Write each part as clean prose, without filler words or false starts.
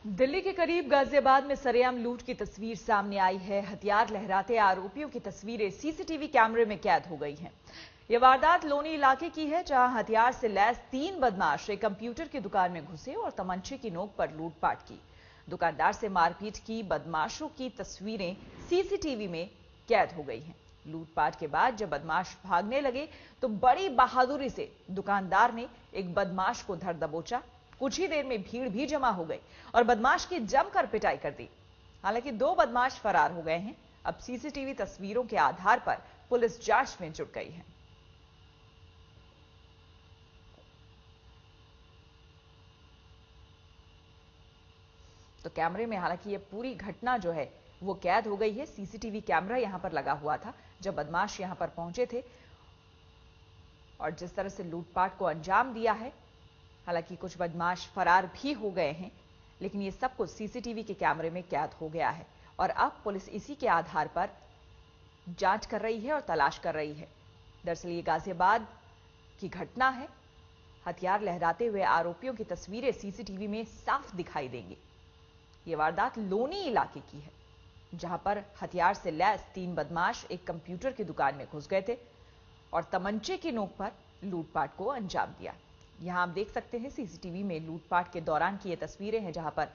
दिल्ली के करीब गाजियाबाद में सरेआम लूट की तस्वीर सामने आई है। हथियार लहराते आरोपियों की तस्वीरें सीसीटीवी कैमरे में कैद हो गई हैं। यह वारदात लोनी इलाके की है, जहां हथियार से लैस 3 बदमाश एक कंप्यूटर की दुकान में घुसे और तमंचे की नोक पर लूटपाट की। दुकानदार से मारपीट की बदमाशों की तस्वीरें सीसीटीवी में कैद हो गई हैं। लूटपाट के बाद जब बदमाश भागने लगे तो बड़ी बहादुरी से दुकानदार ने एक बदमाश को धर दबोचा। कुछ ही देर में भीड़ भी जमा हो गई और बदमाश की जमकर पिटाई कर दी। हालांकि 2 बदमाश फरार हो गए हैं। अब सीसीटीवी तस्वीरों के आधार पर पुलिस जांच में जुट गई है। तो कैमरे में हालांकि ये पूरी घटना जो है वो कैद हो गई है। सीसीटीवी कैमरा यहां पर लगा हुआ था जब बदमाश यहां पर पहुंचे थे और जिस तरह से लूटपाट को अंजाम दिया है। हालांकि कुछ बदमाश फरार भी हो गए हैं, लेकिन ये सब कुछ सीसीटीवी के कैमरे में कैद हो गया है और अब पुलिस इसी के आधार पर जांच कर रही है और तलाश कर रही है। दरअसल ये गाजियाबाद की घटना है। हथियार लहराते हुए आरोपियों की तस्वीरें सीसीटीवी में साफ दिखाई देंगी। ये वारदात लोनी इलाके की है, जहां पर हथियार से लैस 3 बदमाश एक कंप्यूटर की दुकान में घुस गए थे और तमंचे की नोक पर लूटपाट को अंजाम दिया। यहां आप देख सकते हैं सीसीटीवी में लूटपाट के दौरान की ये तस्वीरें हैं, जहां पर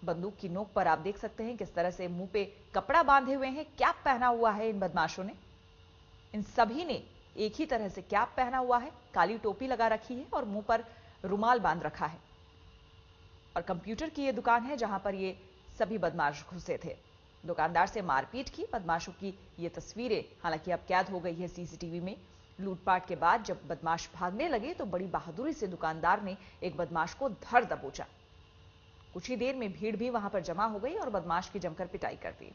बंदूक की नोक पर आप देख सकते हैं किस तरह से मुंह पे कपड़ा बांधे हुए हैं। कैप पहना हुआ है इन बदमाशों ने। इन सभी ने एक ही तरह से कैप पहना हुआ है, काली टोपी लगा रखी है और मुंह पर रुमाल बांध रखा है। और कंप्यूटर की ये दुकान है जहां पर ये सभी बदमाश घुसे थे। दुकानदार से मारपीट की बदमाशों की ये तस्वीरें हालांकि अब कैद हो गई है सीसीटीवी में। लूटपाट के बाद जब बदमाश भागने लगे तो बड़ी बहादुरी से दुकानदार ने एक बदमाश को धर दबोचा। कुछ ही देर में भीड़ भी वहां पर जमा हो गई और बदमाश की जमकर पिटाई कर दी।